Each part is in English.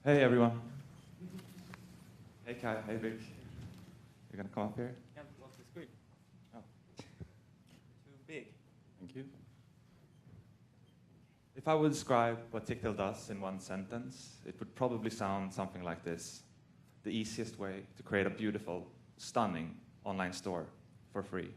Hey everyone. Hey Kai, hey Vic. You're gonna come up here? Yeah, what's the screen? Oh. Too big. Thank you. If I would describe what Tictail does in one sentence, it would probably sound something like this. The easiest way to create a beautiful, stunning online store for free.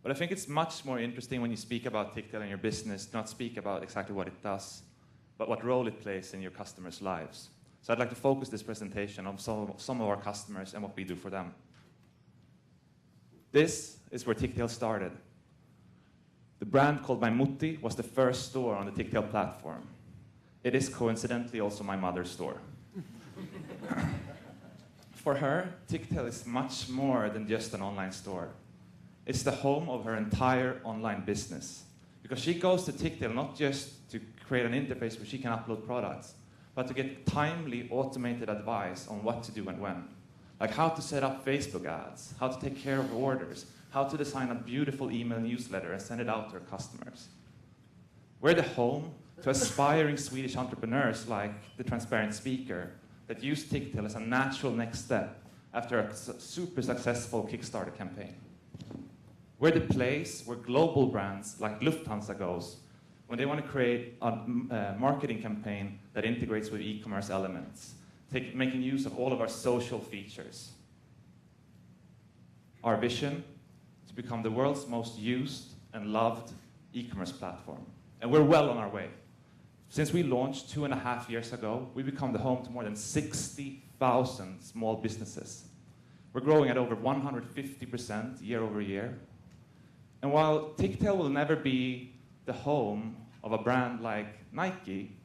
But I think it's much more interesting when you speak about Tictail in your business, not speak about exactly what it does, but what role it plays in your customers' lives. So I'd like to focus this presentation on some of our customers and what we do for them. This is where Tictail started. The brand called Maimutti was the first store on the Tictail platform. It is coincidentally also my mother's store. For her, Tictail is much more than just an online store. It's the home of her entire online business. Because she goes to Tictail not just to create an interface where she can upload products, but to get timely, automated advice on what to do and when. Like how to set up Facebook ads, how to take care of orders, how to design a beautiful email newsletter and send it out to her customers. We're the home to aspiring Swedish entrepreneurs like the Transparent Speaker that use Tictail as a natural next step after a super successful Kickstarter campaign. We're the place where global brands like Lufthansa goes when they want to create a marketing campaign that integrates with e-commerce elements, making use of all of our social features. Our vision is to become the world's most used and loved e-commerce platform. And we're well on our way. Since we launched 2.5 years ago, we've become the home to more than 60,000 small businesses. We're growing at over 150% year over year. And while Tictail will never be the home of a brand like Nike,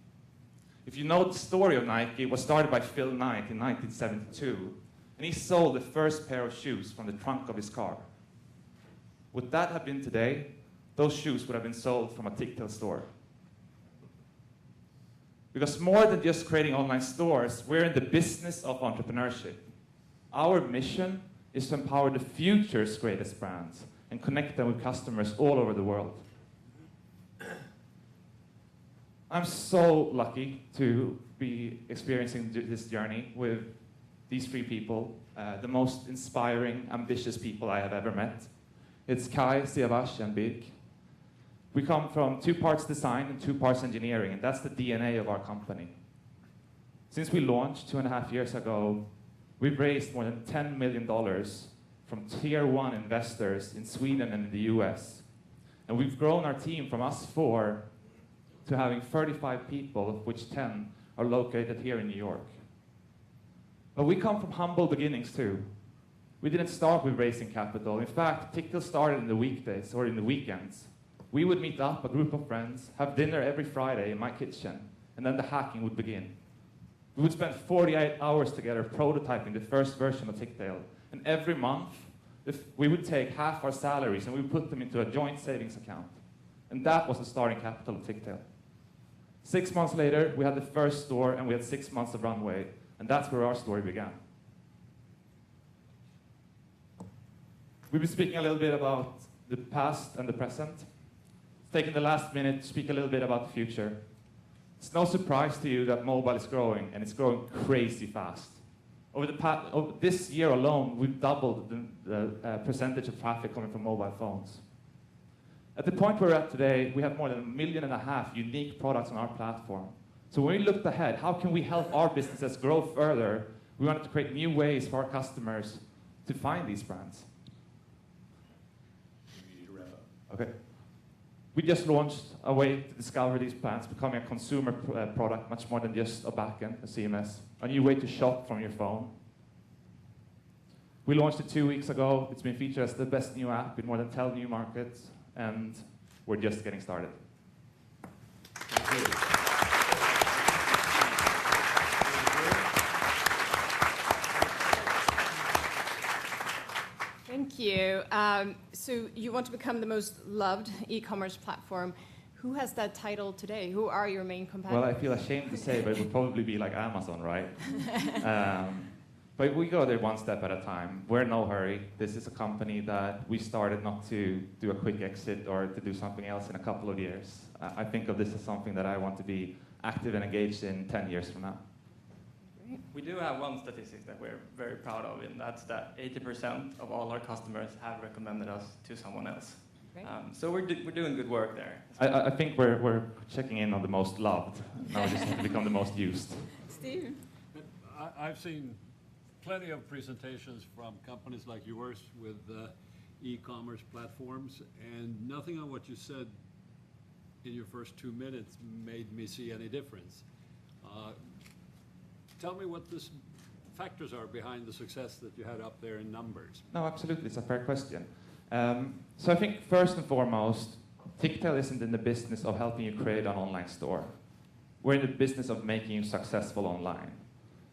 if you know the story of Nike, it was started by Phil Knight in 1972, and he sold the first pair of shoes from the trunk of his car. Would that have been today? Those shoes would have been sold from a Tictail store. Because more than just creating online stores, we're in the business of entrepreneurship. Our mission is to empower the future's greatest brands and connect them with customers all over the world. I'm so lucky to be experiencing this journey with these three people, the most inspiring, ambitious people I have ever met. It's Kai, Siavash, and Birk. We come from 2 parts design and 2 parts engineering, and that's the DNA of our company. Since we launched 2.5 years ago, we've raised more than $10 million from tier 1 investors in Sweden and in the US. And we've grown our team from us 4 to having 35 people, of which 10 are located here in New York. But we come from humble beginnings too. We didn't start with raising capital. In fact, Tictail started in the weekdays or in the weekends. We would meet up, a group of friends, have dinner every Friday in my kitchen, and then the hacking would begin. We would spend 48 hours together prototyping the first version of Tictail. And every month, we would take half our salaries and we would put them into a joint savings account. And that was the starting capital of Tictail. 6 months later, we had the first store and we had 6 months of runway. And that's where our story began. We've been speaking a little bit about the past and the present. Taking the last minute to speak a little bit about the future. It's no surprise to you that mobile is growing, and it's growing crazy fast. Over this year alone, we've doubled the percentage of traffic coming from mobile phones. At the point we're at today, we have more than 1.5 million unique products on our platform. So when we looked ahead, how can we help our businesses grow further? We wanted to create new ways for our customers to find these brands. We need to wrap up. Okay. We just launched a way to discover these brands, becoming a consumer product, much more than just a backend, a CMS. A new way to shop from your phone. We launched it 2 weeks ago. It's been featured as the best new app in more than 10 new markets, and we're just getting started. Thank you. Thank you. So you want to become the most loved e-commerce platform. Who has that title today? Who are your main competitors? Well, I feel ashamed to say, but it would probably be like Amazon, right? But we go there one step at a time. We're in no hurry. This is a company that we started not to do a quick exit or to do something else in a couple of years. I think of this as something that I want to be active and engaged in 10 years from now. We do have one statistic that we're very proud of, and that's that 80% of all our customers have recommended us to someone else. Great. So we're doing good work there. I think we're checking in on the most loved. Now we just have to become the most used. Steve? I've seen plenty of presentations from companies like yours with e-commerce platforms, and nothing on what you said in your first 2 minutes made me see any difference. Tell me what the factors are behind the success that you had up there in numbers. No, absolutely, it's a fair question. So I think first and foremost, Tictail isn't in the business of helping you create an online store. We're in the business of making you successful online.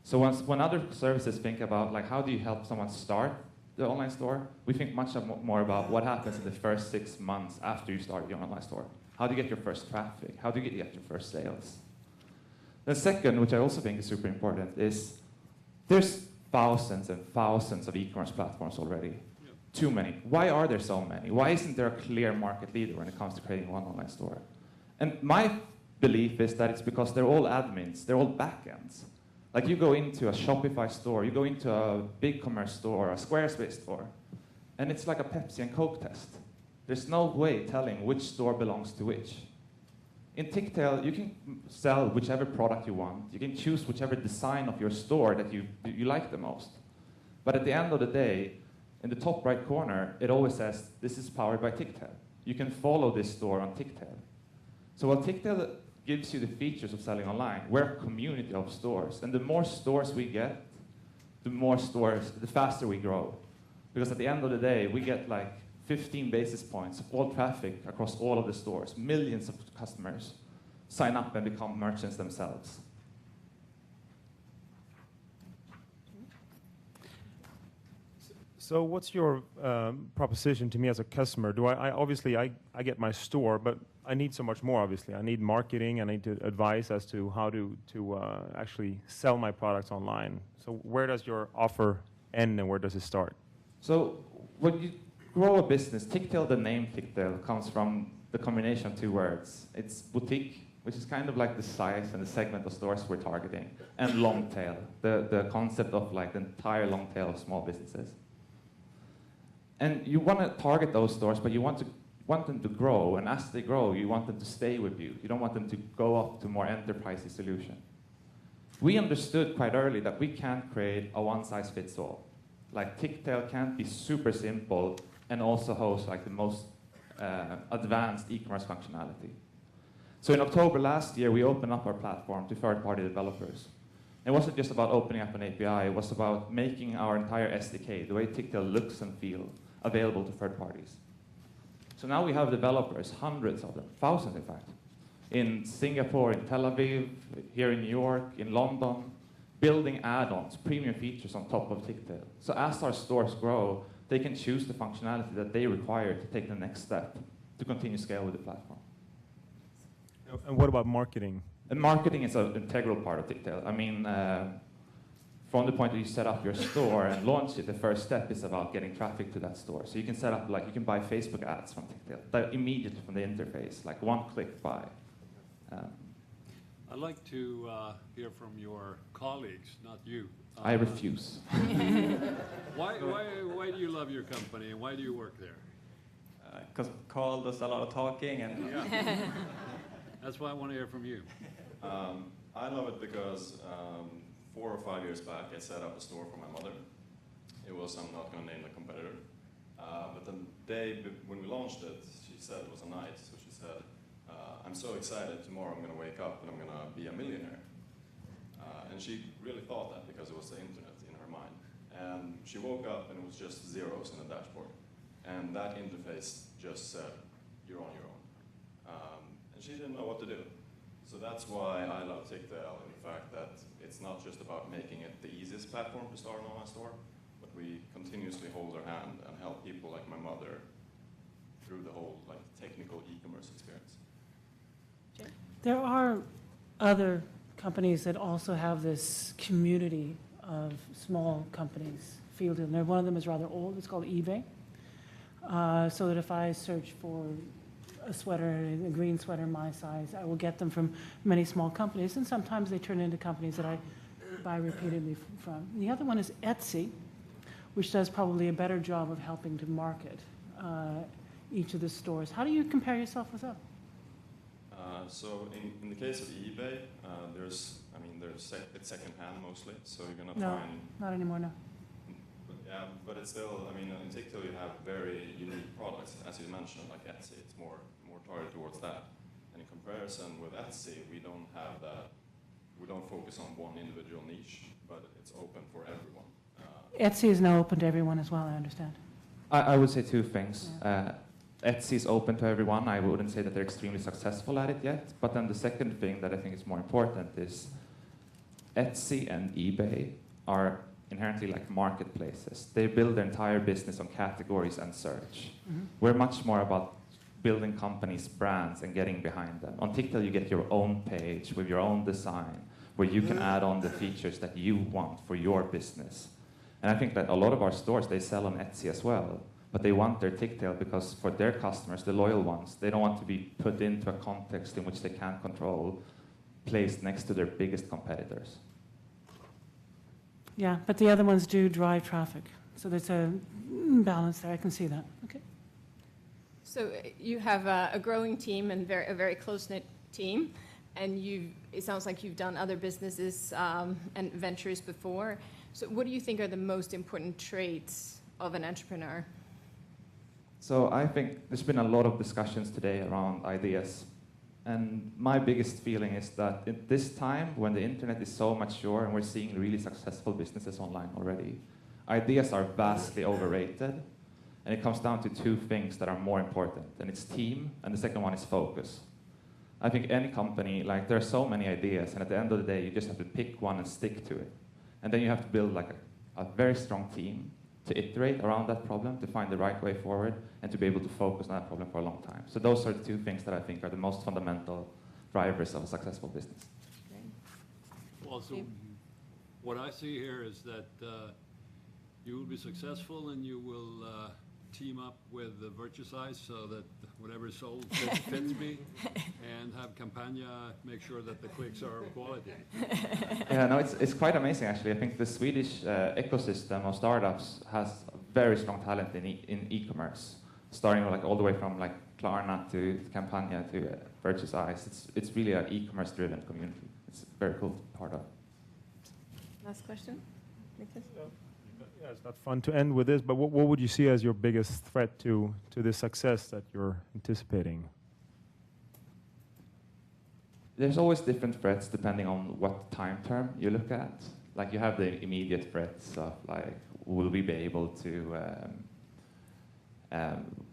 So when other services think about like how do you help someone start the online store, we think much more about what happens in the first 6 months after you start your online store. How do you get your first traffic? How do you get your first sales? The second, which I also think is super important, is there's thousands and thousands of e-commerce platforms already. Yeah. Too many. Why are there so many? Why isn't there a clear market leader when it comes to creating one online store? And my belief is that it's because they're all admins, they're all backends. Like you go into a Shopify store, you go into a BigCommerce store, a Squarespace store, and it's like a Pepsi and Coke test. There's no way telling which store belongs to which. In Tictail, you can sell whichever product you want. You can choose whichever design of your store that you like the most. But at the end of the day, in the top right corner, it always says, this is powered by Tictail. You can follow this store on Tictail. So while Tictail gives you the features of selling online, we're a community of stores. And the more stores we get, the faster we grow. Because at the end of the day, we get like 15 basis points of all traffic across all of the stores. Millions of customers sign up and become merchants themselves. So what's your proposition to me as a customer? Do I obviously get my store, but I need so much more, obviously. I need marketing, I need advice as to how to actually sell my products online. So where does your offer end and where does it start? So when you grow a business, Tictail, the name Tictail, comes from the combination of two words. It's boutique, which is kind of like the size and the segment of stores we're targeting, and long tail, the concept of like the entire long tail of small businesses. And you want to target those stores, but you want them to grow, and as they grow, you want them to stay with you. You don't want them to go up to more enterprisey solution. We understood quite early that we can't create a one-size-fits-all. Like Tictail can't be super simple and also host like the most advanced e-commerce functionality. So in October last year, we opened up our platform to third-party developers. It wasn't just about opening up an API, it was about making our entire SDK, the way Tictail looks and feels, available to third parties. So now we have developers, hundreds of them, thousands in fact, in Singapore, in Tel Aviv, here in New York, in London, building add-ons, premium features on top of Tictail. So as our stores grow, they can choose the functionality that they require to take the next step to continue scale with the platform. And what about marketing? And marketing is an integral part of Tictail. I mean, from the point that you set up your store and launch it, the first step is about getting traffic to that store. So you can set up, like, you can buy Facebook ads from Tictail immediately from the interface, like one-click buy. I'd like to hear from your colleagues, not you. I refuse. Why do you love your company and why do you work there? Because Carl does a lot of talking, and Yeah. That's why I want to hear from you. I love it because 4 or 5 years back, I set up a store for my mother. It was, I'm not going to name the competitor. But the day when we launched it, she said it was a night. So she said, I'm so excited, tomorrow I'm going to wake up and I'm going to be a millionaire. And she really thought that because it was the internet in her mind. And she woke up and it was just zeros in the dashboard. And that interface just said, you're on your own. And she didn't know what to do. So that's why I love Tictail, in the fact that it's not just about making it the easiest platform to start an online store, but we continuously hold their hand and help people like my mother through the whole like technical e-commerce experience. There are other companies that also have this community of small companies fielded. And one of them is rather old. It's called eBay. So that if I search for a sweater, a green sweater my size, I will get them from many small companies. And sometimes they turn into companies that I buy repeatedly from. The other one is Etsy, which does probably a better job of helping to market each of the stores. How do you compare yourself with them? So in the case of eBay, it's secondhand mostly. So you're gonna No, find. not anymore, no. Yeah, but it's still. I mean, in Tictail you have very unique products, as you mentioned, like Etsy. It's more targeted towards that. And in comparison with Etsy, we don't have that. We don't focus on one individual niche, but it's open for everyone. Etsy is now open to everyone as well, I understand. I would say two things. Etsy is open to everyone. I wouldn't say that they're extremely successful at it yet. But then the second thing that I think is more important is Etsy and eBay are inherently like marketplaces. They build their entire business on categories and search. Mm-hmm. We're much more about building companies' brands and getting behind them. On Tictail, you get your own page with your own design, where you can add on the features that you want for your business. And I think that a lot of our stores, they sell on Etsy as well, but they want their Tictail because for their customers, the loyal ones, they don't want to be put into a context in which they can't control, placed next to their biggest competitors. Yeah, but the other ones do drive traffic. So there's a balance there. I can see that. Okay. So you have a growing team and a very close-knit team, and it sounds like you've done other businesses and ventures before. So what do you think are the most important traits of an entrepreneur? So I think there's been a lot of discussions today around ideas. And my biggest feeling is that at this time, when the internet is so mature and we're seeing really successful businesses online already, ideas are vastly overrated. And it comes down to two things that are more important. And it's team, and the second one is focus. I think any company, like there are so many ideas, and at the end of the day, you just have to pick one and stick to it. And then you have to build like a very strong team to iterate around that problem, to find the right way forward, and to be able to focus on that problem for a long time. So those are the two things that I think are the most fundamental drivers of a successful business. Well, so what I see here is that you will be successful and you will team up with the Virtusize so that whatever is sold fits me, and have Campagna make sure that the clicks are of quality. Yeah, no, it's quite amazing actually. I think the Swedish ecosystem of startups has very strong talent in e-commerce, starting like all the way from like Klarna to Campagna to Virtusize. It's really an e-commerce driven community. It's a very cool part of. Last question, Nicholas? Yeah, it's not fun to end with this, but what would you see as your biggest threat to the success that you're anticipating? There's always different threats depending on what time term you look at. Like you have the immediate threats of like, will we be able to,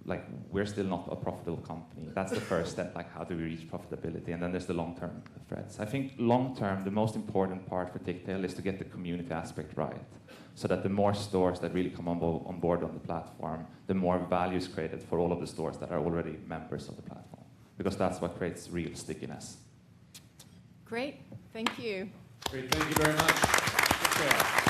like we're still not a profitable company. That's the first step, like how do we reach profitability? And then there's the long-term threats. I think long-term, the most important part for Tictail is to get the community aspect right. So that the more stores that really come on board on the platform, the more value is created for all of the stores that are already members of the platform. Because that's what creates real stickiness. Great, thank you. Great, thank you very much.